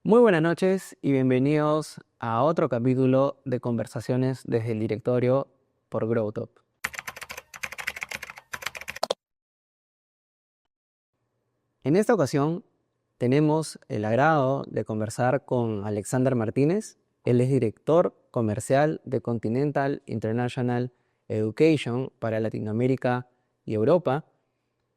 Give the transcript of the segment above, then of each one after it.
Muy buenas noches y bienvenidos a otro capítulo de Conversaciones desde el Directorio por Growtop. En esta ocasión tenemos el agrado de conversar con Alexander Martínez. Él es director comercial de Continental International Education para Latinoamérica y Europa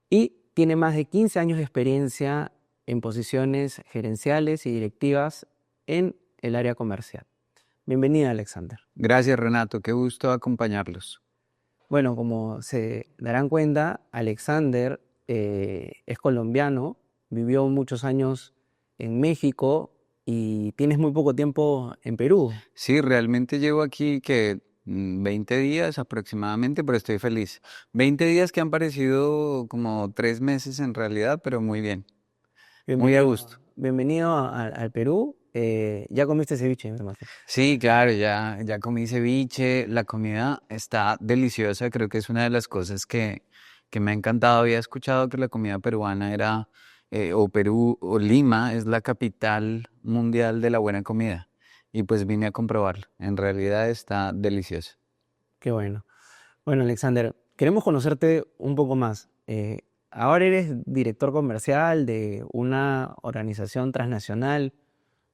y tiene más de 15 años de experiencia en posiciones gerenciales y directivas en el área comercial. Bienvenida, Alexander. Gracias, Renato. Qué gusto acompañarlos. Bueno, como se darán cuenta, Alexander es colombiano, vivió muchos años en México y tienes muy poco tiempo en Perú. Sí, realmente llevo aquí que 20 días aproximadamente, pero estoy feliz. 20 días que han parecido como 3 meses en realidad, pero muy bien, muy a gusto. Bienvenido al Perú. ¿Ya comiste ceviche? Me imagino? Sí, claro, ya comí ceviche, la comida está deliciosa, creo que es una de las cosas que me ha encantado. Había escuchado que la comida peruana era, o Perú, o Lima, es la capital mundial de la buena comida. Y pues vine a comprobarlo. En realidad está delicioso. Qué bueno. Bueno, Alexander, queremos conocerte un poco más. Ahora eres director comercial de una organización transnacional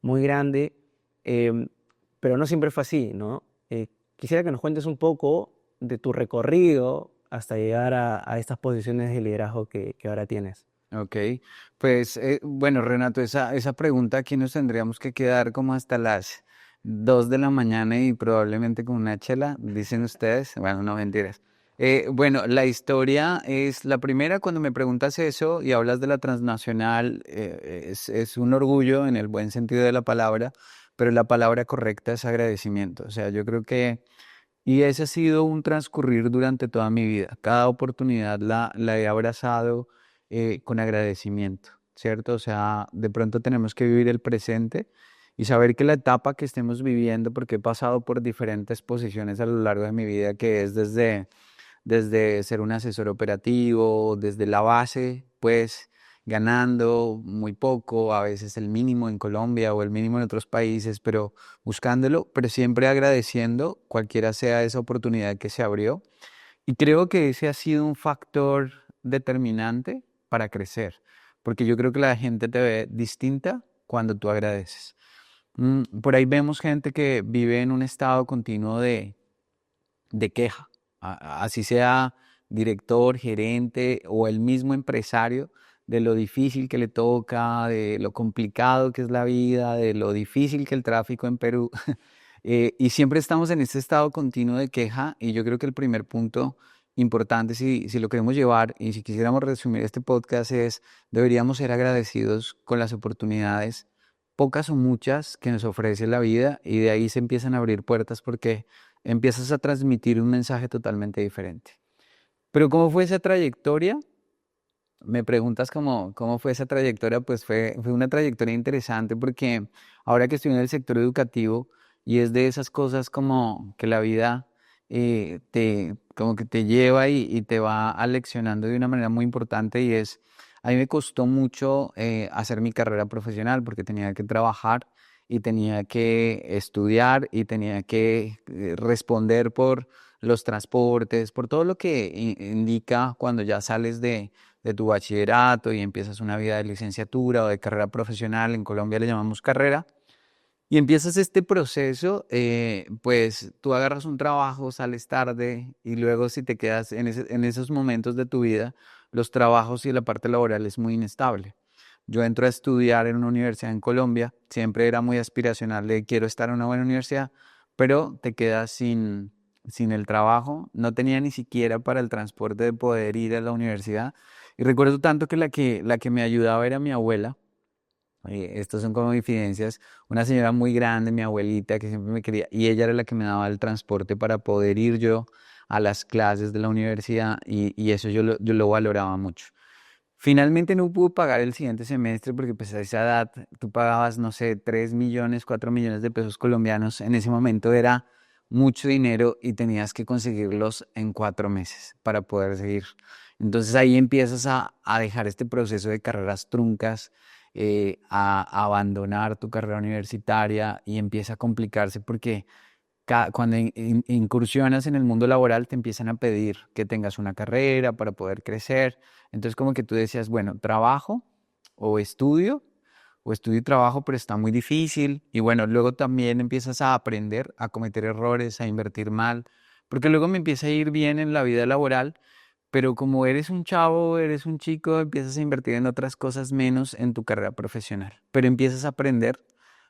muy grande, em, pero no siempre fue así, ¿no? Quisiera que nos cuentes un poco de tu recorrido hasta llegar a estas posiciones de liderazgo que ahora tienes. Ok, pues bueno, Renato, esa pregunta aquí nos tendríamos que quedar como hasta las 2 de la mañana y probablemente con una chela, dicen ustedes. Bueno, no mentiras. Bueno, la historia es la primera cuando me preguntas eso y hablas de la transnacional, es un orgullo en el buen sentido de la palabra, pero la palabra correcta es agradecimiento. O sea, yo creo que y ese ha sido un transcurrir durante toda mi vida. Cada oportunidad la he abrazado con agradecimiento, ¿cierto? O sea, de pronto tenemos que vivir el presente y saber que la etapa que estemos viviendo, porque he pasado por diferentes posiciones a lo largo de mi vida, que es desde ser un asesor operativo, desde la base, pues ganando muy poco, a veces el mínimo en Colombia o el mínimo en otros países, pero buscándolo, pero siempre agradeciendo cualquiera sea esa oportunidad que se abrió. Y creo que ese ha sido un factor determinante para crecer, porque yo creo que la gente te ve distinta cuando tú agradeces. Por ahí vemos gente que vive en un estado continuo de queja, así sea director, gerente o el mismo empresario, de lo difícil que le toca, de lo complicado que es la vida, de lo difícil que el tráfico en Perú. Y siempre estamos en este estado continuo de queja y yo creo que el primer punto importante, si lo queremos llevar y si quisiéramos resumir este podcast es, deberíamos ser agradecidos con las oportunidades, pocas o muchas, que nos ofrece la vida y de ahí se empiezan a abrir puertas porque empiezas a transmitir un mensaje totalmente diferente. Pero ¿cómo fue esa trayectoria? Me preguntas cómo fue esa trayectoria, pues fue una trayectoria interesante porque ahora que estoy en el sector educativo y es de esas cosas como que la vida como que te lleva y te va aleccionando de una manera muy importante y es, a mí me costó mucho hacer mi carrera profesional porque tenía que trabajar y tenía que estudiar y tenía que responder por los transportes, por todo lo que indica cuando ya sales de tu bachillerato y empiezas una vida de licenciatura o de carrera profesional, en Colombia le llamamos carrera, y empiezas este proceso, pues tú agarras un trabajo, sales tarde y luego si te quedas en esos momentos de tu vida, los trabajos y la parte laboral es muy inestable. Yo entro a estudiar en una universidad en Colombia, siempre era muy aspiracional de quiero estar en una buena universidad, pero te quedas sin el trabajo, no tenía ni siquiera para el transporte de poder ir a la universidad. Y recuerdo tanto que la que me ayudaba era mi abuela. Estas son como infidencias. Una señora muy grande, mi abuelita, que siempre me quería, y ella era la que me daba el transporte para poder ir yo a las clases de la universidad y eso yo lo valoraba mucho. Finalmente no pude pagar el siguiente semestre porque pues a esa edad tú pagabas, no sé, 3 millones, 4 millones de pesos colombianos. En ese momento era mucho dinero y tenías que conseguirlos en 4 meses para poder seguir. Entonces ahí empiezas a dejar este proceso de carreras truncas a abandonar tu carrera universitaria y empieza a complicarse porque cuando incursionas en el mundo laboral te empiezan a pedir que tengas una carrera para poder crecer. Entonces como que tú decías, bueno, trabajo o estudio, o estudio y trabajo, pero está muy difícil. Y bueno, luego también empiezas a aprender a cometer errores, a invertir mal, porque luego me empieza a ir bien en la vida laboral, pero como eres un chavo, eres un chico, empiezas a invertir en otras cosas menos en tu carrera profesional. Pero empiezas a aprender,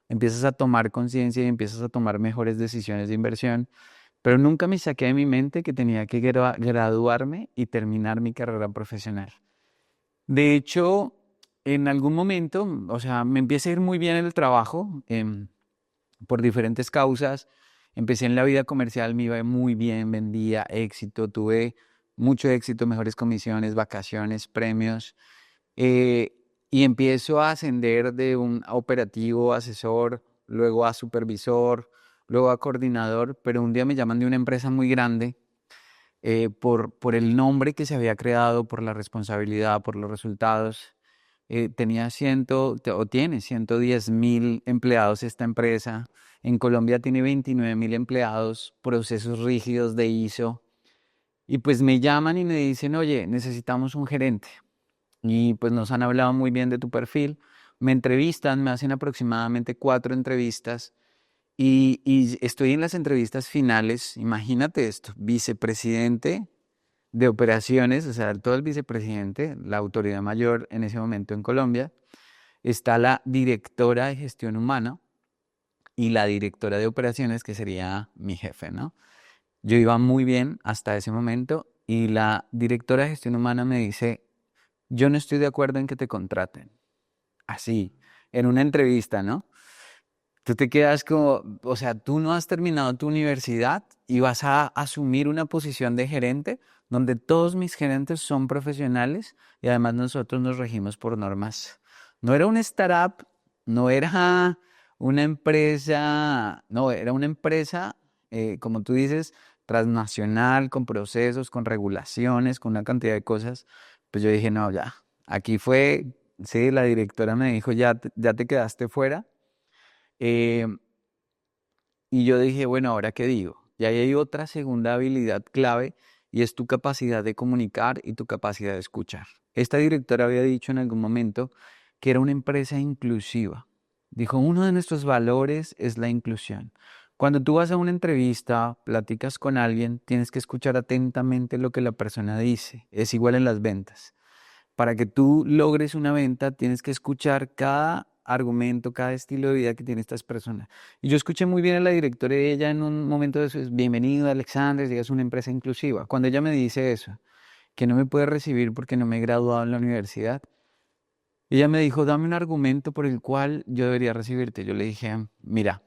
empiezas a tomar conciencia y empiezas a tomar mejores decisiones de inversión. Pero nunca me saqué de mi mente que tenía que graduarme y terminar mi carrera profesional. De hecho, en algún momento, o sea, me empieza a ir muy bien en el trabajo, por diferentes causas. Empecé en la vida comercial, me iba muy bien, vendía, éxito, tuve mucho éxito, mejores comisiones, vacaciones, premios. eh, y empiezo a ascender de un operativo, asesor, luego a supervisor, luego a coordinador, pero un día me llaman de una empresa muy grande, por el nombre que se había creado, por la responsabilidad, por los resultados. Tenía o tiene 110.000 empleados esta empresa. En Colombia tiene 29.000 empleados, procesos rígidos de ISO. Y pues me llaman y me dicen, oye, necesitamos un gerente. Y pues nos han hablado muy bien de tu perfil. Me entrevistan, me hacen aproximadamente 4 entrevistas. Y estoy en las entrevistas finales, imagínate esto, vicepresidente de operaciones, o sea, todo el vicepresidente, la autoridad mayor en ese momento en Colombia, está la directora de gestión humana y la directora de operaciones, que sería mi jefe, ¿no? Yo iba muy bien hasta ese momento y la directora de gestión humana me dice, yo no estoy de acuerdo en que te contraten. Así, en una entrevista, ¿no? Tú te quedas como, o sea, tú no has terminado tu universidad y vas a asumir una posición de gerente donde todos mis gerentes son profesionales y además nosotros nos regimos por normas. No era una startup, no era una empresa, no, era una empresa, como tú dices, transnacional, con procesos, con regulaciones, con una cantidad de cosas. Pues yo dije, no, ya, aquí fue, sí, la directora me dijo, ya te quedaste fuera. Eh, y yo dije, bueno, ¿ahora qué digo? Y ahí hay otra segunda habilidad clave y es tu capacidad de comunicar y tu capacidad de escuchar. Esta directora había dicho en algún momento que era una empresa inclusiva. Dijo, uno de nuestros valores es la inclusión. Cuando tú vas a una entrevista, platicas con alguien, tienes que escuchar atentamente lo que la persona dice. Es igual en las ventas. Para que tú logres una venta, tienes que escuchar cada argumento, cada estilo de vida que tiene estas personas. Y yo escuché muy bien a la directora de ella en un momento de eso, es, bienvenido Alexander, es una empresa inclusiva. Cuando ella me dice eso, que no me puede recibir porque no me he graduado en la universidad, ella me dijo, dame un argumento por el cual yo debería recibirte. Yo le dije, mira,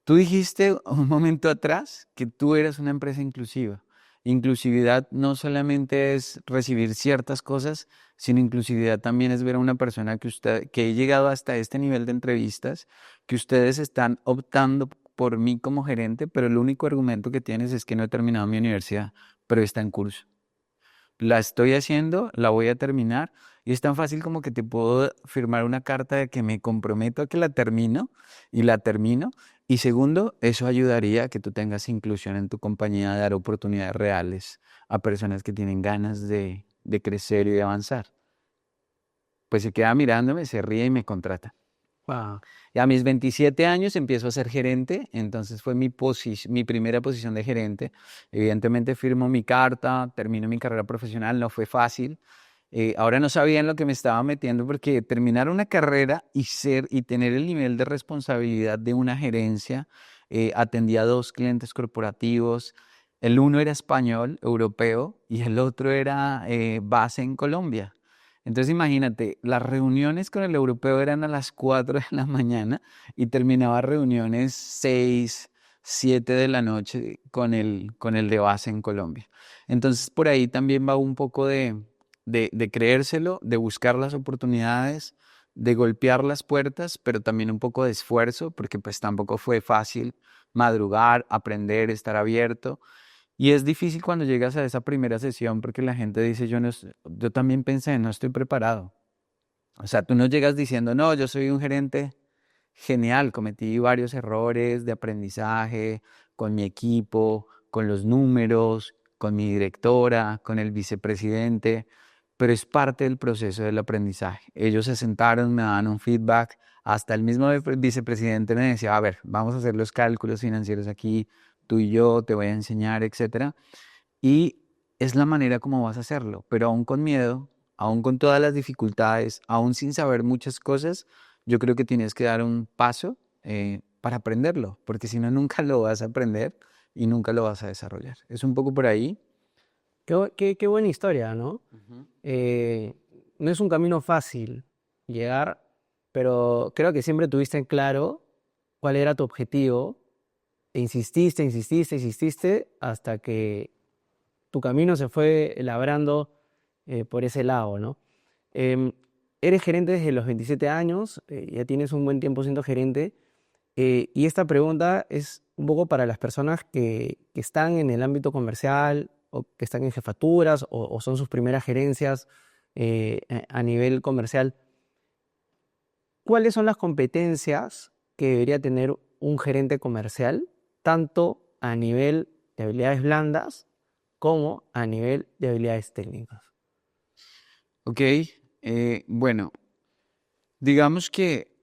tú dijiste un momento atrás que tú eras una empresa inclusiva. Inclusividad no solamente es recibir ciertas cosas, sino inclusividad también es ver a una persona que he llegado hasta este nivel de entrevistas, que ustedes están optando por mí como gerente, pero el único argumento que tienes es que no he terminado mi universidad, pero está en curso. La estoy haciendo, la voy a terminar y es tan fácil como que te puedo firmar una carta de que me comprometo a que la termino y la termino. Y segundo, eso ayudaría a que tú tengas inclusión en tu compañía, de dar oportunidades reales a personas que tienen ganas de crecer y de avanzar. Pues se queda mirándome, se ríe y me contrata. Wow. Y a mis 27 años empiezo a ser gerente, entonces fue mi primera posición de gerente. Evidentemente firmo mi carta, termino mi carrera profesional, no fue fácil. Ahora no sabía en lo que me estaba metiendo porque terminar una carrera y tener el nivel de responsabilidad de una gerencia, atendía a 2 clientes corporativos. El uno era español, europeo, y el otro era base en Colombia. Entonces imagínate, las reuniones con el europeo eran a las 4 de la mañana y terminaba reuniones 6, 7 de la noche con el de base en Colombia. Entonces por ahí también va un poco de creérselo, de buscar las oportunidades, de golpear las puertas, pero también un poco de esfuerzo, porque pues tampoco fue fácil madrugar, aprender, estar abierto. Y es difícil cuando llegas a esa primera sesión porque la gente dice, yo también pensé, no estoy preparado. O sea, tú no llegas diciendo, no, yo soy un gerente genial, cometí varios errores de aprendizaje con mi equipo, con los números, con mi directora, con el vicepresidente, pero es parte del proceso del aprendizaje. Ellos se sentaron, me daban un feedback, hasta el mismo vicepresidente me decía, a ver, vamos a hacer los cálculos financieros aquí, tú y yo, te voy a enseñar, etcétera. Y es la manera como vas a hacerlo, pero aún con miedo, aún con todas las dificultades, aún sin saber muchas cosas, yo creo que tienes que dar un paso para aprenderlo, porque si no, nunca lo vas a aprender y nunca lo vas a desarrollar. Es un poco por ahí. Qué buena historia, ¿no? Ujú. Eh, no es un camino fácil llegar, pero creo que siempre tuviste en claro cuál era tu objetivo e insististe, insististe, insististe hasta que tu camino se fue labrando por ese lado, ¿no? Em, Eres gerente desde los 27 años, ya tienes un buen tiempo siendo gerente, y esta pregunta es un poco para las personas que están en el ámbito comercial o que están en jefaturas o son sus primeras gerencias a nivel comercial. ¿Cuáles son las competencias que debería tener un gerente comercial, tanto a nivel de habilidades blandas como a nivel de habilidades técnicas? Ok, bueno, digamos que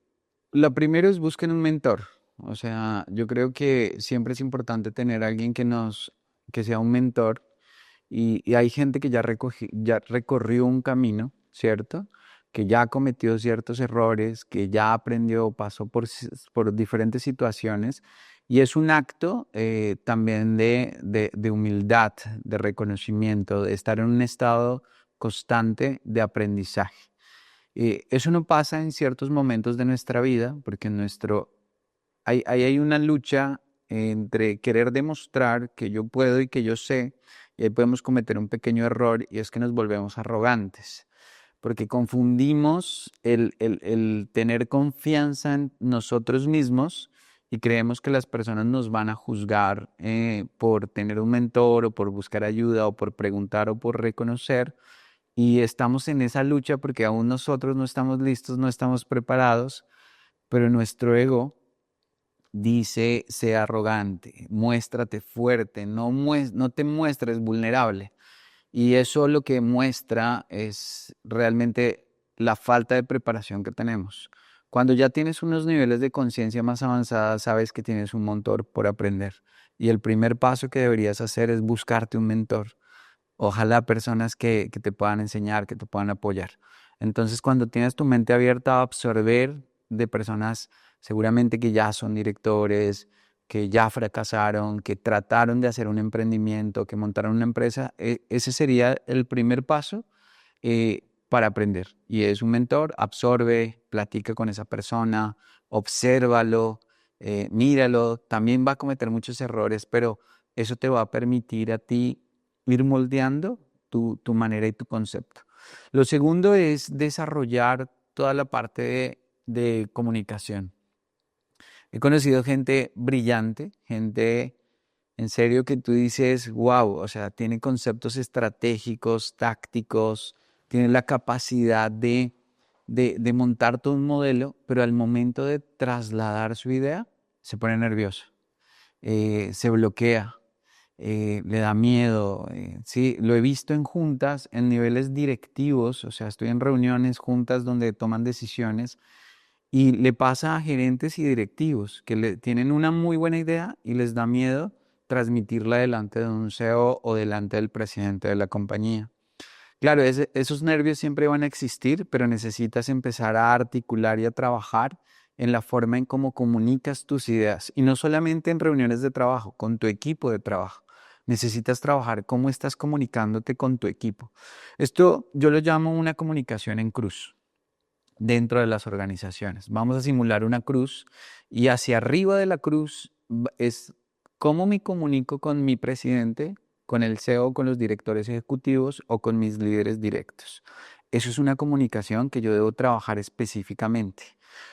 lo primero es busquen un mentor. O sea, yo creo que siempre es importante tener alguien que sea un mentor. Y hay gente que ya recorrió un camino, ¿cierto? Que ya cometió ciertos errores, que ya aprendió, pasó por diferentes situaciones. Y es un acto también de humildad, de reconocimiento, de estar en un estado constante de aprendizaje. Eso no pasa en ciertos momentos de nuestra vida, porque ahí hay una lucha entre querer demostrar que yo puedo y que yo sé, y ahí podemos cometer un pequeño error y es que nos volvemos arrogantes, porque confundimos el tener confianza en nosotros mismos y creemos que las personas nos van a juzgar por tener un mentor o por buscar ayuda o por preguntar o por reconocer. Y estamos en esa lucha porque aún nosotros no estamos listos, no estamos preparados, pero nuestro ego dice, sé arrogante, muéstrate fuerte, no te muestres vulnerable. Y eso lo que muestra es realmente la falta de preparación que tenemos. Cuando ya tienes unos niveles de conciencia más avanzadas, sabes que tienes un montón por aprender. Y el primer paso que deberías hacer es buscarte un mentor. Ojalá personas que te puedan enseñar, que te puedan apoyar. Entonces, cuando tienes tu mente abierta a absorber de personas seguramente que ya son directores, que ya fracasaron, que trataron de hacer un emprendimiento, que montaron una empresa, ese sería el primer paso para aprender. Y es un mentor, absorbe, platica con esa persona, obsérvalo, míralo, también va a cometer muchos errores, pero eso te va a permitir a ti ir moldeando tu manera y tu concepto. Lo segundo es desarrollar toda la parte de comunicación. He conocido gente brillante, gente en serio que tú dices, wow, o sea, tiene conceptos estratégicos, tácticos, tiene la capacidad de montar todo un modelo, pero al momento de trasladar su idea, se pone nervioso, se bloquea, le da miedo. Sí, lo he visto en juntas, en niveles directivos, o sea, estoy en reuniones, juntas donde toman decisiones y le pasa a gerentes y directivos que tienen una muy buena idea y les da miedo transmitirla delante de un CEO o delante del presidente de la compañía. Claro, esos nervios siempre van a existir, pero necesitas empezar a articular y a trabajar en la forma en cómo comunicas tus ideas. Y no solamente en reuniones de trabajo, con tu equipo de trabajo. Necesitas trabajar cómo estás comunicándote con tu equipo. Esto yo lo llamo una comunicación en cruz dentro de las organizaciones. Vamos a simular una cruz y hacia arriba de la cruz es cómo me comunico con mi presidente, con el CEO, con los directores ejecutivos o con mis líderes directos. Eso es una comunicación que yo debo trabajar específicamente.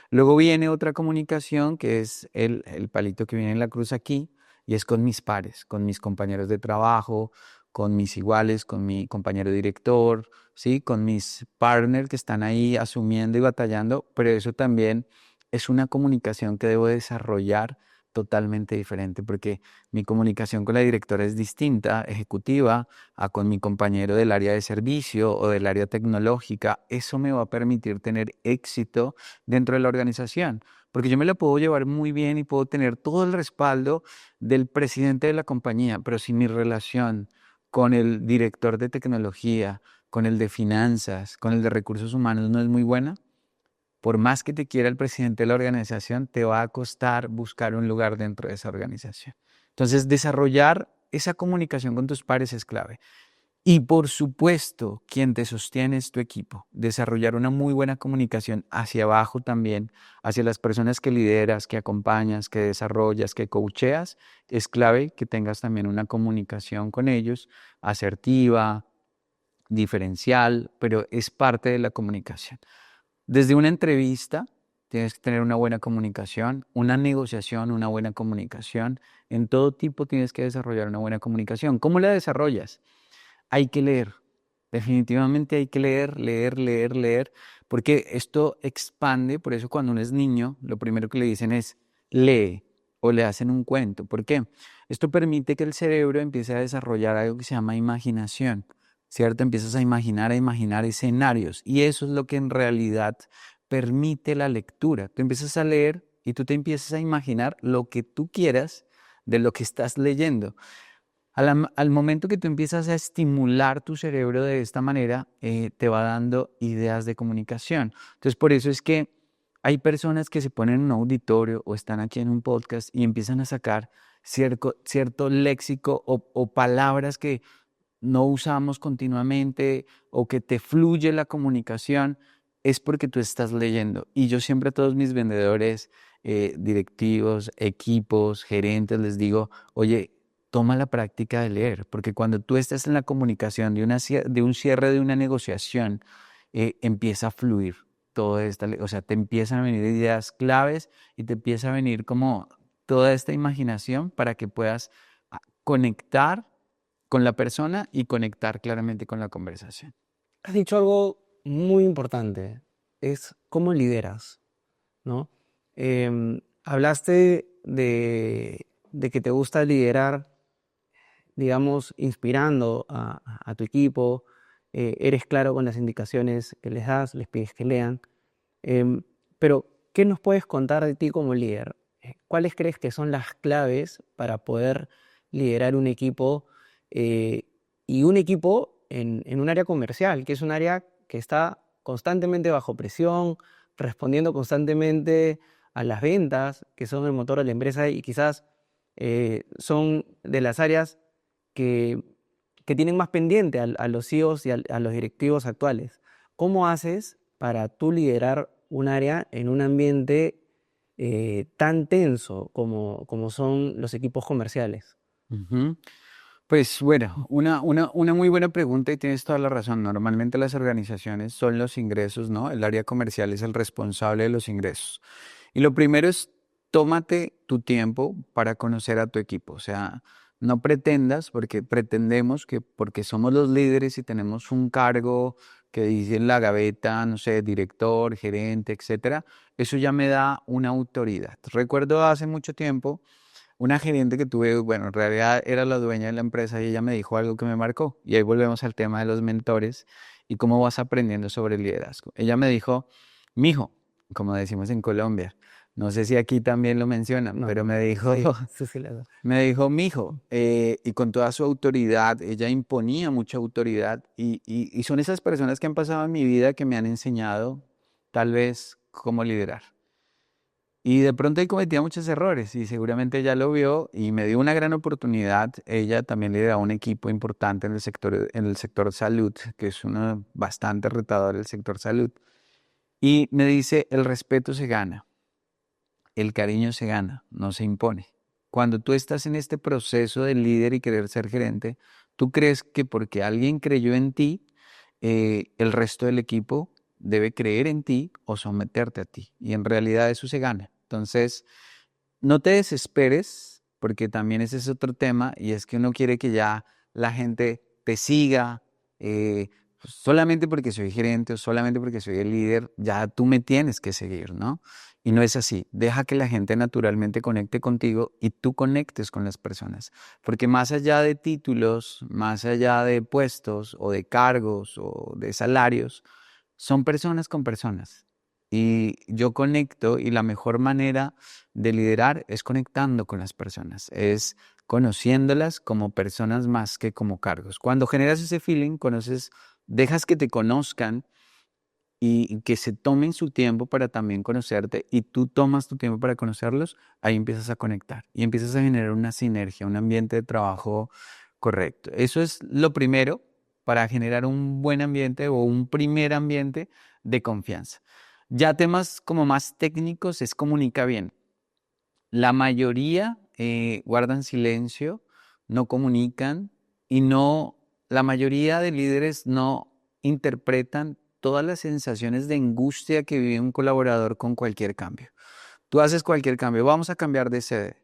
Luego viene otra comunicación que es el palito que viene en la cruz aquí y es con mis pares, con mis compañeros de trabajo, con mis iguales, con mi compañero director, ¿sí? Con mis partners que están ahí asumiendo y batallando, pero eso también es una comunicación que debo desarrollar totalmente diferente, porque mi comunicación con la directora es distinta, ejecutiva, a con mi compañero del área de servicio o del área tecnológica. Eso me va a permitir tener éxito dentro de la organización, porque yo me la puedo llevar muy bien y puedo tener todo el respaldo del presidente de la compañía, pero si mi relación con el director de tecnología, con el de finanzas, con el de recursos humanos no es muy buena, por más que te quiera el presidente de la organización, te va a costar buscar un lugar dentro de esa organización. Entonces, desarrollar esa comunicación con tus pares es clave. Y por supuesto, quien te sostiene es tu equipo. Desarrollar una muy buena comunicación hacia abajo también, hacia las personas que lideras, que acompañas, que desarrollas, que coacheas, es clave que tengas también una comunicación con ellos asertiva, diferencial, pero es parte de la comunicación. Desde una entrevista tienes que tener una buena comunicación, una negociación, una buena comunicación. En todo tipo tienes que desarrollar una buena comunicación. ¿Cómo la desarrollas? Hay que leer. Definitivamente hay que leer, leer, leer, leer, porque esto expande. Por eso cuando uno es niño, lo primero que le dicen es lee o le hacen un cuento. ¿Por qué? Esto permite que el cerebro empiece a desarrollar algo que se llama imaginación, ¿cierto? Empiezas a imaginar escenarios y eso es lo que en realidad permite la lectura. Tú empiezas a leer y tú te empiezas a imaginar lo que tú quieras de lo que estás leyendo. Al momento que tú empiezas a estimular tu cerebro de esta manera, te va dando ideas de comunicación. Entonces, por eso es que hay personas que se ponen en un auditorio o están aquí en un podcast y empiezan a sacar cierto léxico o palabras que no usamos continuamente o que te fluye la comunicación, es porque tú estás leyendo. Y yo siempre a todos mis vendedores, directivos, equipos, gerentes, les digo, oye, toma la práctica de leer, porque cuando tú estás en la comunicación de un cierre de una negociación, empieza a fluir todo esto, o sea, te empiezan a venir ideas claves y te empieza a venir como toda esta imaginación para que puedas conectar con la persona y conectar claramente con la conversación. Has dicho algo muy importante, es cómo lideras, ¿no? Hablaste de que te gusta liderar, digamos, inspirando a tu equipo, eres claro con las indicaciones que les das, les pides que lean, pero ¿qué nos puedes contar de ti como líder? ¿Cuáles crees que son las claves para poder liderar un equipo y un equipo en un área comercial, que es un área que está constantemente bajo presión, respondiendo constantemente a las ventas, que son el motor de la empresa y quizás son de las áreas que, que tienen más pendiente a los CEOs y a los directivos actuales? ¿Cómo haces para tú liderar un área en un ambiente tan tenso como son los equipos comerciales? Ujú. Pues bueno, una muy buena pregunta y tienes toda la razón. Normalmente las organizaciones son los ingresos, ¿no? El área comercial es el responsable de los ingresos. Y lo primero es, tómate tu tiempo para conocer a tu equipo. O sea, no pretendas, porque pretendemos que porque somos los líderes y tenemos un cargo que dice en la gaveta, no sé, director, gerente, etcétera, eso ya me da una autoridad. Recuerdo hace mucho tiempo una gerente que tuve, bueno, en realidad era la dueña de la empresa y ella me dijo algo que me marcó. Y ahí volvemos al tema de los mentores y cómo vas aprendiendo sobre el liderazgo. Ella me dijo, mijo, como decimos en Colombia, no sé si aquí también lo mencionan, No, pero me dijo, sí, sí, sí, me dijo, mijo, y con toda su autoridad, ella imponía mucha autoridad y son esas personas que han pasado en mi vida que me han enseñado tal vez cómo liderar. Y de pronto ahí cometía muchos errores y seguramente ella lo vio y me dio una gran oportunidad. Ella también lideraba un equipo importante en el sector salud, que es uno bastante retador el sector salud. Y me dice, el respeto se gana, el cariño se gana, no se impone. Cuando tú estás en este proceso de líder y querer ser gerente, tú crees que porque alguien creyó en ti, el resto del equipo debe creer en ti o someterte a ti. Y en realidad eso se gana. Entonces, no te desesperes, porque también ese es otro tema, y es que uno quiere que ya la gente te siga, solamente porque soy gerente o solamente porque soy el líder, ya tú me tienes que seguir, ¿no? Y no es así. Deja que la gente naturalmente conecte contigo y tú conectes con las personas. Porque más allá de títulos, más allá de puestos o de cargos o de salarios, son personas con personas. Y yo conecto y la mejor manera de liderar es conectando con las personas, es conociéndolas como personas más que como cargos. Cuando generas ese feeling, dejas que te conozcan y que se tomen su tiempo para también conocerte y tú tomas tu tiempo para conocerlos, ahí empiezas a conectar y empiezas a generar una sinergia, un ambiente de trabajo correcto. Eso es lo primero para generar un buen ambiente o un primer ambiente de confianza. Ya temas como más técnicos es comunica bien. La mayoría guardan silencio, no comunican y la mayoría de líderes no interpretan todas las sensaciones de angustia que vive un colaborador con cualquier cambio. Tú haces cualquier cambio, vamos a cambiar de sede.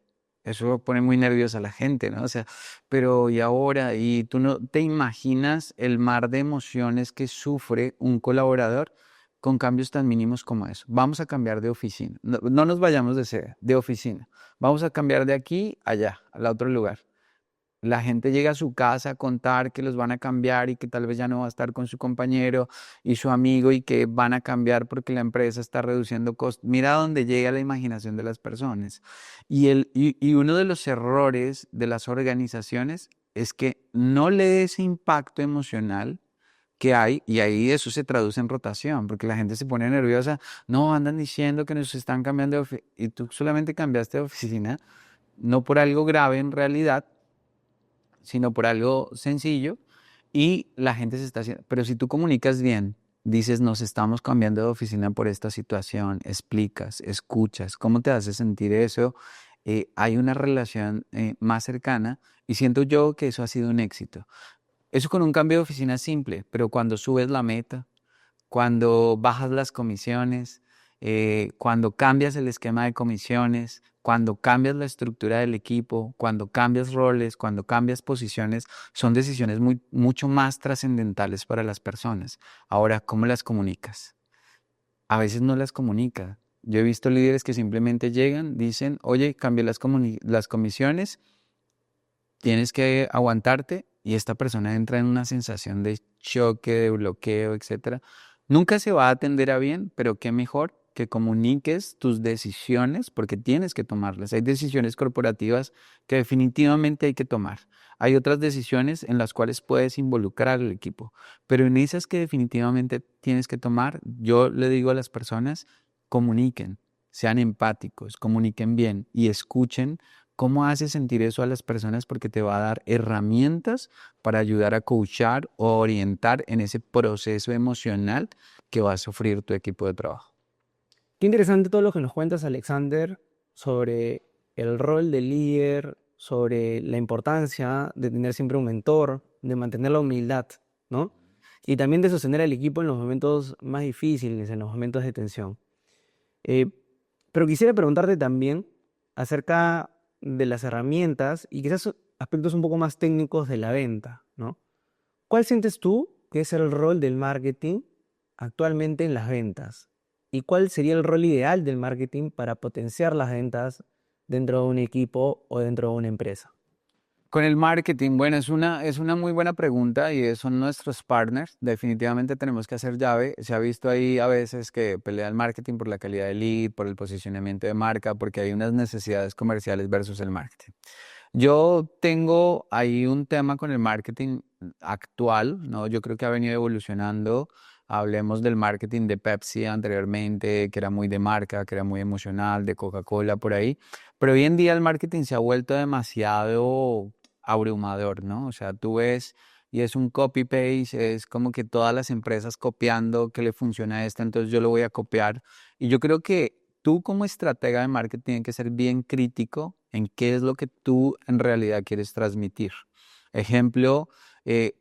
Eso pone muy nerviosa a la gente, ¿no? O sea, pero ¿y ahora? ¿Y tú no te imaginas el mar de emociones que sufre un colaborador con cambios tan mínimos como eso? Vamos a cambiar de oficina. No, no nos vayamos de sede, de oficina. Vamos a cambiar de aquí allá, al otro lugar. La gente llega a su casa a contar que los van a cambiar y que tal vez ya no va a estar con su compañero y su amigo y que van a cambiar porque la empresa está reduciendo costos. Mira dónde llega la imaginación de las personas. Y uno de los errores de las organizaciones es que no le dé ese impacto emocional que hay, y ahí eso se traduce en rotación, porque la gente se pone nerviosa, no, andan diciendo que nos están cambiando de oficina, y tú solamente cambiaste de oficina, no por algo grave en realidad, sino por algo sencillo y la gente se está haciendo. Pero si tú comunicas bien, dices, nos estamos cambiando de oficina por esta situación, explicas, escuchas, ¿cómo te hace sentir eso? Hay una relación más cercana y siento yo que eso ha sido un éxito. Eso con un cambio de oficina es simple, pero cuando subes la meta, cuando bajas las comisiones, cuando cambias el esquema de comisiones, cuando cambias la estructura del equipo, cuando cambias roles, cuando cambias posiciones, son decisiones mucho más trascendentales para las personas. Ahora, ¿cómo las comunicas? A veces no las comunica. Yo he visto líderes que simplemente llegan, dicen, oye, cambié las comisiones, tienes que aguantarte y esta persona entra en una sensación de choque, de bloqueo, etcétera. Nunca se va a atender a bien, pero qué mejor que comuniques tus decisiones porque tienes que tomarlas. Hay decisiones corporativas que definitivamente hay que tomar. Hay otras decisiones en las cuales puedes involucrar al equipo, pero en esas que definitivamente tienes que tomar, yo le digo a las personas, comuniquen, sean empáticos, comuniquen bien y escuchen. ¿Cómo haces sentir eso a las personas? Porque te va a dar herramientas para ayudar a coachar o orientar en ese proceso emocional que va a sufrir tu equipo de trabajo. Qué interesante todo lo que nos cuentas, Alexander, sobre el rol del líder, sobre la importancia de tener siempre un mentor, de mantener la humildad, ¿no? Y también de sostener al equipo en los momentos más difíciles, en los momentos de tensión. Eh, pero quisiera preguntarte también acerca de las herramientas y quizás aspectos un poco más técnicos de la venta, ¿no? ¿Cuál sientes tú que es el rol del marketing actualmente en las ventas? ¿Y cuál sería el rol ideal del marketing para potenciar las ventas dentro de un equipo o dentro de una empresa? Con el marketing, bueno, es una muy buena pregunta y son nuestros partners. Definitivamente tenemos que hacer llave. Se ha visto ahí a veces que pelea el marketing por la calidad del lead, por el posicionamiento de marca, porque hay unas necesidades comerciales versus el marketing. Yo tengo ahí un tema con el marketing actual, ¿no? Yo creo que ha venido evolucionando. Hablemos del marketing de Pepsi anteriormente, que era muy de marca, que era muy emocional, de Coca-Cola por ahí. Pero hoy en día el marketing se ha vuelto demasiado abrumador, ¿no? O sea, tú ves y es un copy-paste, es como que todas las empresas copiando que le funciona a esta, entonces yo lo voy a copiar. Y yo creo que tú como estratega de marketing tienes que ser bien crítico en qué es lo que tú en realidad quieres transmitir. Ejemplo,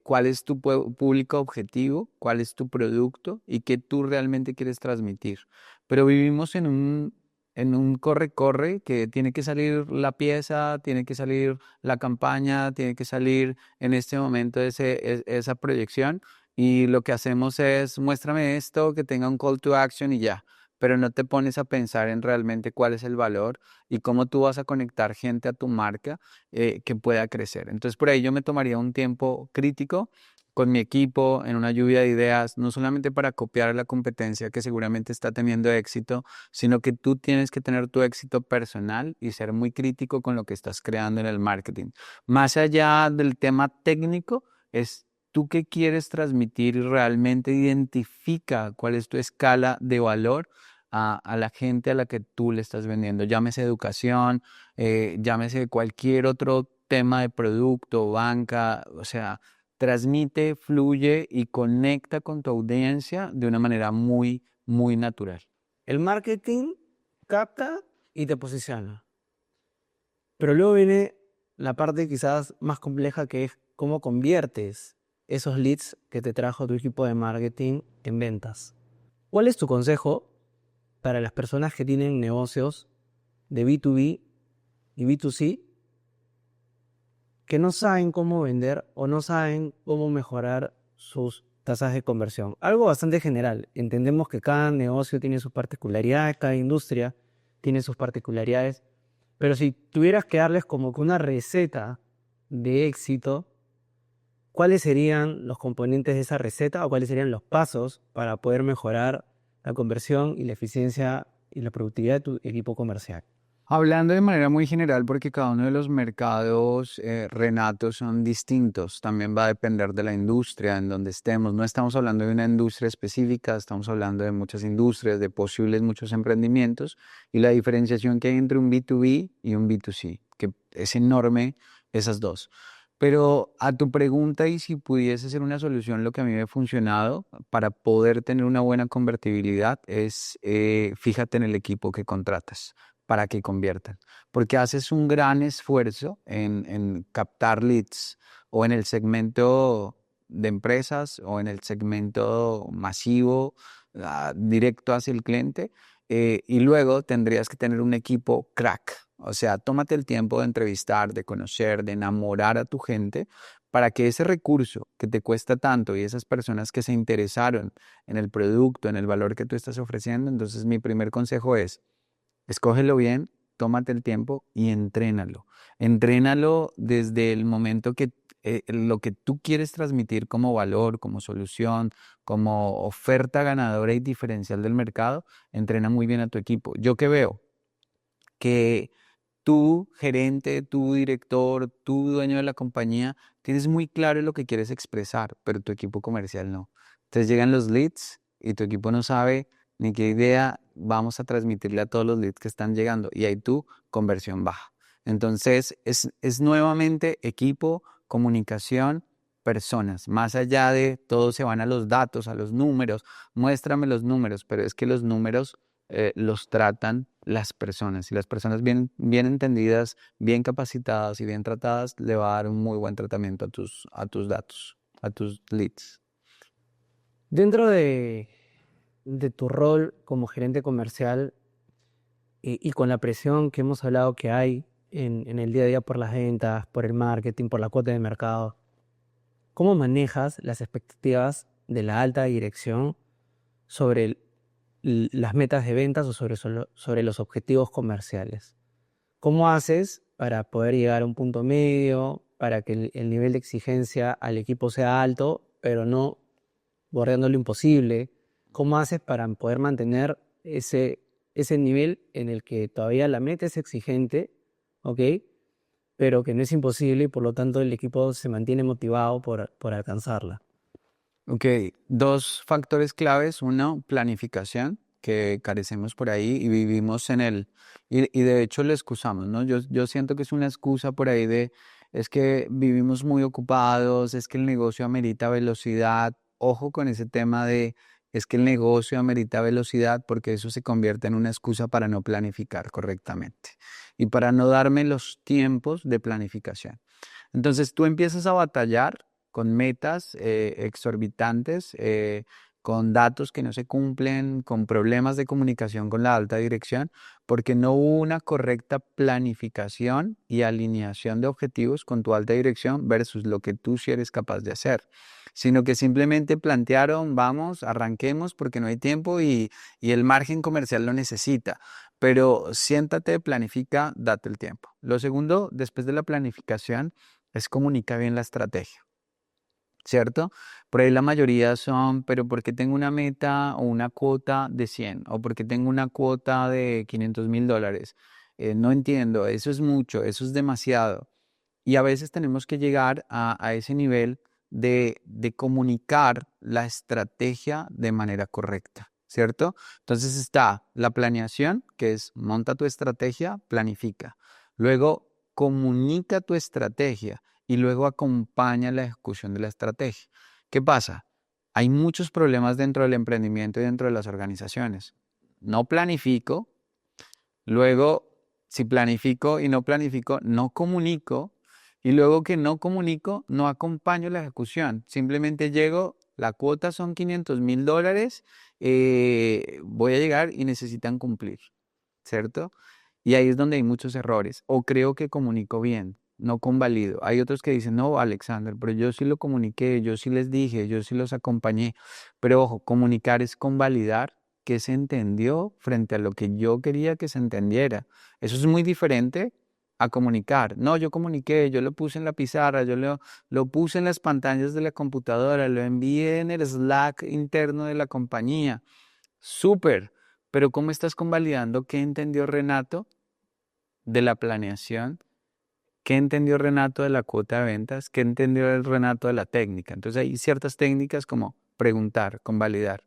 cuál es tu público objetivo, cuál es tu producto y qué tú realmente quieres transmitir. Pero vivimos en un corre-corre que tiene que salir la pieza, tiene que salir la campaña, tiene que salir en este momento esa proyección y lo que hacemos es muéstrame esto, que tenga un call to action y ya, pero no te pones a pensar en realmente cuál es el valor y cómo tú vas a conectar gente a tu marca que pueda crecer. Entonces por ahí yo me tomaría un tiempo crítico con mi equipo en una lluvia de ideas, no solamente para copiar a la competencia que seguramente está teniendo éxito, sino que tú tienes que tener tu éxito personal y ser muy crítico con lo que estás creando en el marketing. Más allá del tema técnico, es tú qué quieres transmitir y realmente identifica cuál es tu escala de valor a la gente a la que tú le estás vendiendo. Llámese educación, llámese cualquier otro tema de producto, banca, o sea, transmite, fluye y conecta con tu audiencia de una manera muy, muy natural. El marketing capta y te posiciona. Pero luego viene la parte quizás más compleja, que es cómo conviertes esos leads que te trajo tu equipo de marketing en ventas. ¿Cuál es tu consejo para las personas que tienen negocios de B2B y B2C que no saben cómo vender o no saben cómo mejorar sus tasas de conversión? Algo bastante general. Entendemos que cada negocio tiene sus particularidades, cada industria tiene sus particularidades, pero si tuvieras que darles como que una receta de éxito, ¿cuáles serían los componentes de esa receta o cuáles serían los pasos para poder mejorar la conversión y la eficiencia y la productividad de tu equipo comercial? Hablando de manera muy general, porque cada uno de los mercados, Renato, son distintos. También va a depender de la industria en donde estemos. No estamos hablando de una industria específica, estamos hablando de muchas industrias, de posibles muchos emprendimientos y la diferenciación que hay entre un B2B y un B2C, que es enorme esas dos. Pero a tu pregunta y si pudiese ser una solución, lo que a mí me ha funcionado para poder tener una buena convertibilidad es fíjate en el equipo que contratas para que conviertan. Porque haces un gran esfuerzo en captar leads o en el segmento de empresas o en el segmento masivo, directo hacia el cliente, y luego tendrías que tener un equipo crack. O sea, tómate el tiempo de entrevistar, de conocer, de enamorar a tu gente para que ese recurso que te cuesta tanto y esas personas que se interesaron en el producto, en el valor que tú estás ofreciendo, entonces mi primer consejo es, escógelo bien, tómate el tiempo y entrénalo. Entrénalo desde el momento que lo que tú quieres transmitir como valor, como solución, como oferta ganadora y diferencial del mercado, entrena muy bien a tu equipo. Yo que veo que tú, gerente, tú, director, tú, dueño de la compañía, tienes muy claro lo que quieres expresar, pero tu equipo comercial no. Entonces llegan los leads y tu equipo no sabe ni qué idea vamos a transmitirle a todos los leads que están llegando y ahí tu conversión baja. Entonces es nuevamente equipo, comunicación, personas. Más allá de todo se van a los datos, a los números, muéstrame los números, pero es que los números los tratan las personas. Y las personas bien entendidas, bien capacitadas y bien tratadas, le va a dar un muy buen tratamiento a tus datos, a tus leads. Dentro de tu rol como gerente comercial y con la presión que hemos hablado que hay en el día a día por las ventas, por el marketing, por la cuota de mercado, ¿cómo manejas las expectativas de la alta dirección sobre las metas de ventas o sobre los objetivos comerciales? ¿Cómo haces para poder llegar a un punto medio, para que el nivel de exigencia al equipo sea alto, pero no bordeando lo imposible? ¿Cómo haces para poder mantener ese nivel en el que todavía la meta es exigente, ¿ok? Pero que no es imposible y por lo tanto el equipo se mantiene motivado por alcanzarla? Ok, dos factores claves. Uno, planificación, que carecemos por ahí y vivimos en y de hecho lo excusamos, ¿no? Yo siento que es una excusa por ahí es que vivimos muy ocupados, es que el negocio amerita velocidad. Ojo con ese tema es que el negocio amerita velocidad porque eso se convierte en una excusa para no planificar correctamente y para no darme los tiempos de planificación. Entonces tú empiezas a batallar con metas exorbitantes, con datos que no se cumplen, con problemas de comunicación con la alta dirección, porque no hubo una correcta planificación y alineación de objetivos con tu alta dirección versus lo que tú sí eres capaz de hacer, sino que simplemente plantearon, vamos, arranquemos porque no hay tiempo y el margen comercial lo necesita. Pero siéntate, planifica, date el tiempo. Lo segundo, después de la planificación, es comunica bien la estrategia. ¿Cierto? Por ahí la mayoría son, pero ¿por qué tengo una meta o una cuota de 100? ¿O por qué tengo una cuota de $500,000? No entiendo, eso es mucho, eso es demasiado. Y a veces tenemos que llegar a ese nivel de comunicar la estrategia de manera correcta, ¿cierto? Entonces está la planeación, que es monta tu estrategia, planifica. Luego comunica tu estrategia y luego acompaña la ejecución de la estrategia. ¿Qué pasa? Hay muchos problemas dentro del emprendimiento y dentro de las organizaciones. No planifico, luego si planifico y no planifico, no comunico y luego que no comunico, no acompaño la ejecución. Simplemente llego, la cuota son $500,000, voy a llegar y necesitan cumplir, ¿cierto? Y ahí es donde hay muchos errores. O creo que comunico bien, no convalido. Hay otros que dicen, no, Alexander, pero yo sí lo comuniqué, yo sí les dije, yo sí los acompañé. Pero ojo, comunicar es convalidar que se entendió frente a lo que yo quería que se entendiera. Eso es muy diferente a comunicar. No, yo comuniqué, yo lo puse en la pizarra, lo puse en las pantallas de la computadora, lo envié en el Slack interno de la compañía. Súper, pero ¿cómo estás convalidando qué entendió Renato de la planeación? ¿Qué entendió Renato de la cuota de ventas? ¿Qué entendió el Renato de la técnica? Entonces hay ciertas técnicas como preguntar, convalidar.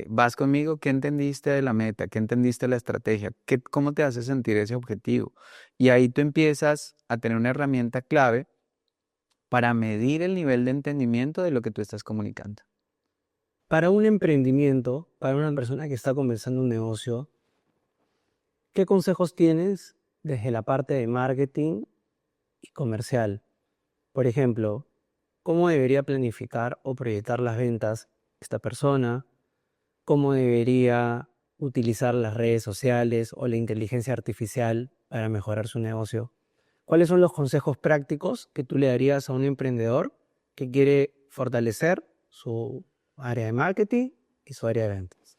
¿Vas conmigo? ¿Qué entendiste de la meta? ¿Qué entendiste de la estrategia? ¿Cómo te hace sentir ese objetivo? Y ahí tú empiezas a tener una herramienta clave para medir el nivel de entendimiento de lo que tú estás comunicando. Para un emprendimiento, para una persona que está comenzando un negocio, ¿qué consejos tienes desde la parte de marketing y comercial? Por ejemplo, ¿cómo debería planificar o proyectar las ventas esta persona? ¿Cómo debería utilizar las redes sociales o la inteligencia artificial para mejorar su negocio? ¿Cuáles son los consejos prácticos que tú le darías a un emprendedor que quiere fortalecer su área de marketing y su área de ventas?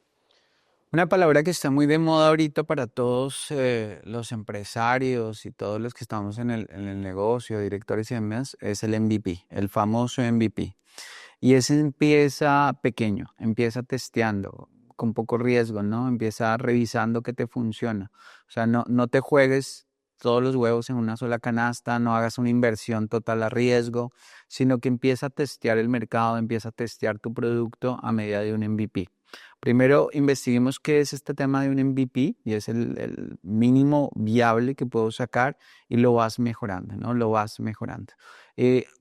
Una palabra que está muy de moda ahorita para todos los empresarios y todos los que estamos en el negocio, directores y demás, es el MVP, el famoso MVP. Y ese empieza pequeño, empieza testeando, con poco riesgo, ¿no? Empieza revisando que te funciona. O sea, no te juegues todos los huevos en una sola canasta, no hagas una inversión total a riesgo, sino que empieza a testear el mercado, empieza a testear tu producto a medida de un MVP. Primero, investiguemos qué es este tema de un MVP y es el mínimo viable que puedo sacar y lo vas mejorando, ¿no? Lo vas mejorando.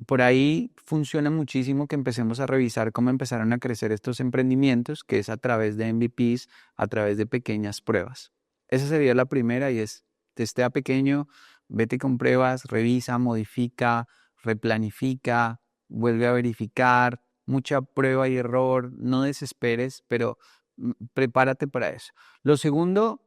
Por ahí funciona muchísimo que empecemos a revisar cómo empezaron a crecer estos emprendimientos, que es a través de MVPs, a través de pequeñas pruebas. Esa sería la primera y es, testea pequeño, vete con pruebas, revisa, modifica, replanifica, vuelve a verificar, mucha prueba y error, no desesperes, pero prepárate para eso. Lo segundo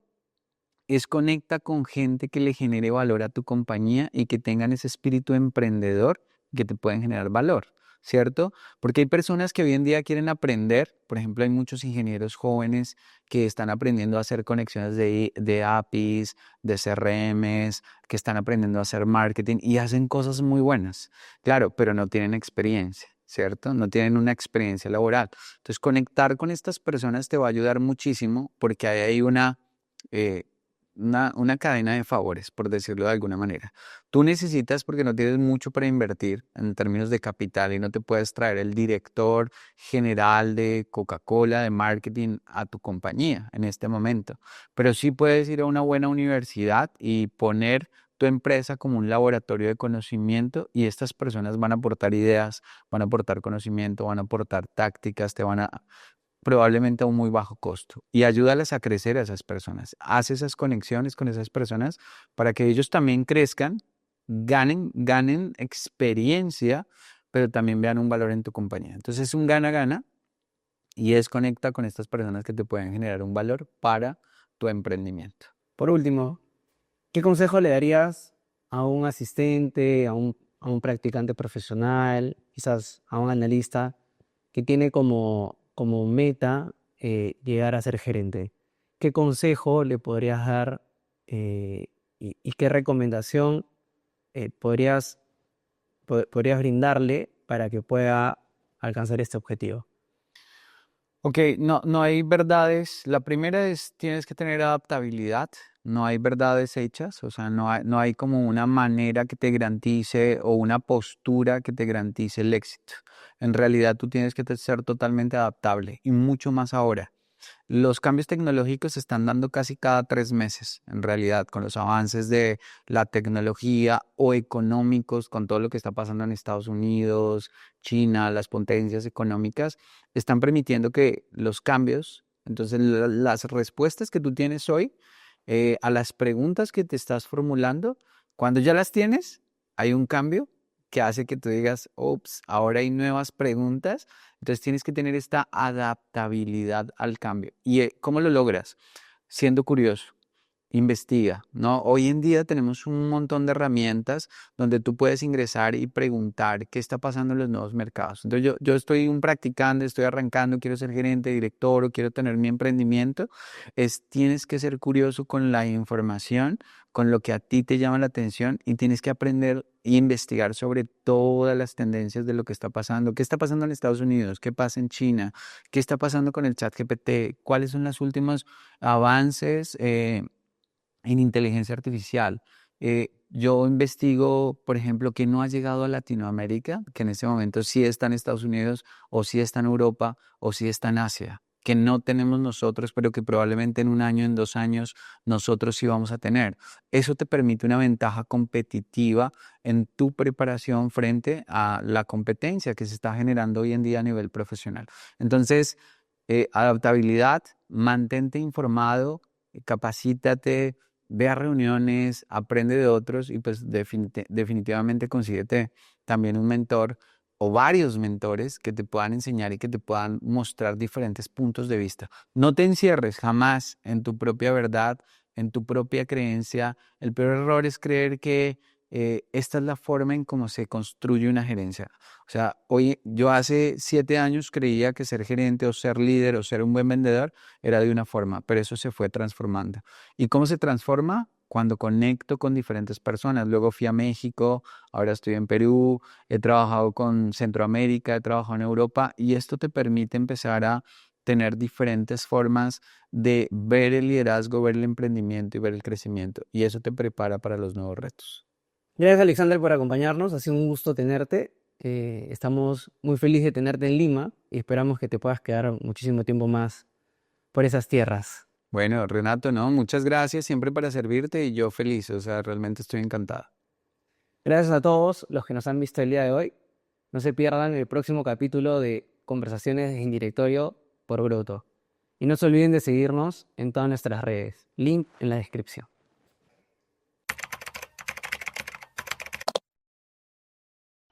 es conecta con gente que le genere valor a tu compañía y que tengan ese espíritu emprendedor que te pueden generar valor, ¿cierto? Porque hay personas que hoy en día quieren aprender, por ejemplo, hay muchos ingenieros jóvenes que están aprendiendo a hacer conexiones de APIs, de CRMs, que están aprendiendo a hacer marketing y hacen cosas muy buenas, claro, pero no tienen experiencia. ¿Cierto? No tienen una experiencia laboral. Entonces, conectar con estas personas te va a ayudar muchísimo porque ahí hay eh, una cadena de favores, por decirlo de alguna manera. Tú necesitas, porque no tienes mucho para invertir en términos de capital y no te puedes traer el director general de Coca-Cola, de marketing, a tu compañía en este momento. Pero sí puedes ir a una buena universidad y poner tu empresa como un laboratorio de conocimiento y estas personas van a aportar ideas, van a aportar conocimiento, van a aportar tácticas, te van a probablemente a un muy bajo costo y ayúdales a crecer a esas personas. Haz esas conexiones con esas personas para que ellos también crezcan, ganen experiencia, pero también vean un valor en tu compañía. Entonces es un gana-gana y desconecta con estas personas que te pueden generar un valor para tu emprendimiento. Por último, ¿qué consejo le darías a un asistente, a un practicante profesional, quizás a un analista que tiene como meta llegar a ser gerente? ¿Qué consejo le podrías dar y qué recomendación podrías brindarle para que pueda alcanzar este objetivo? Ok, no hay verdades. La primera es, tienes que tener adaptabilidad. No hay verdades hechas, o sea, no hay como una manera que te garantice o una postura que te garantice el éxito. En realidad tú tienes que ser totalmente adaptable y mucho más ahora. Los cambios tecnológicos se están dando casi cada 3 meses, en realidad, con los avances de la tecnología o económicos, con todo lo que está pasando en Estados Unidos, China, las potencias económicas, están permitiendo que los cambios, entonces las respuestas que tú tienes hoy a las preguntas que te estás formulando, cuando ya las tienes, hay un cambio que hace que tú digas, ups, ahora hay nuevas preguntas. Entonces tienes que tener esta adaptabilidad al cambio. ¿Y cómo lo logras? Siendo curioso. Investiga, ¿no? Hoy en día tenemos un montón de herramientas donde tú puedes ingresar y preguntar qué está pasando en los nuevos mercados. Entonces yo estoy un practicante, estoy arrancando, quiero ser gerente, director o quiero tener mi emprendimiento. Tienes que ser curioso con la información, con lo que a ti te llama la atención y tienes que aprender e investigar sobre todas las tendencias de lo que está pasando. ¿Qué está pasando en Estados Unidos? ¿Qué pasa en China? ¿Qué está pasando con el chat GPT? ¿Cuáles son los últimos avances? En inteligencia artificial. Yo investigo, por ejemplo, que no ha llegado a Latinoamérica, que en este momento sí está en Estados Unidos, o sí está en Europa, o sí está en Asia, que no tenemos nosotros, pero que probablemente en un año, en 2 años, nosotros sí vamos a tener. Eso te permite una ventaja competitiva en tu preparación frente a la competencia que se está generando hoy en día a nivel profesional. Entonces, adaptabilidad, mantente informado, capacítate, ve a reuniones, aprende de otros y pues definitivamente consíguete también un mentor o varios mentores que te puedan enseñar y que te puedan mostrar diferentes puntos de vista. No te encierres jamás en tu propia verdad, en tu propia creencia. El peor error es creer que esta es la forma en cómo se construye una gerencia. O sea, hoy yo hace 7 años creía que ser gerente o ser líder o ser un buen vendedor era de una forma, pero eso se fue transformando. ¿Y cómo se transforma? Cuando conecto con diferentes personas. Luego fui a México, ahora estoy en Perú, he trabajado con Centroamérica, he trabajado en Europa y esto te permite empezar a tener diferentes formas de ver el liderazgo, ver el emprendimiento y ver el crecimiento. Y eso te prepara para los nuevos retos. Gracias, Alexander, por acompañarnos. Ha sido un gusto tenerte. Estamos muy felices de tenerte en Lima y esperamos que te puedas quedar muchísimo tiempo más por esas tierras. Bueno, Renato, no, muchas gracias siempre para servirte y yo feliz, o sea, realmente estoy encantado. Gracias a todos los que nos han visto el día de hoy. No se pierdan el próximo capítulo de Conversaciones en Directorio por Broto. Y no se olviden de seguirnos en todas nuestras redes. Link en la descripción.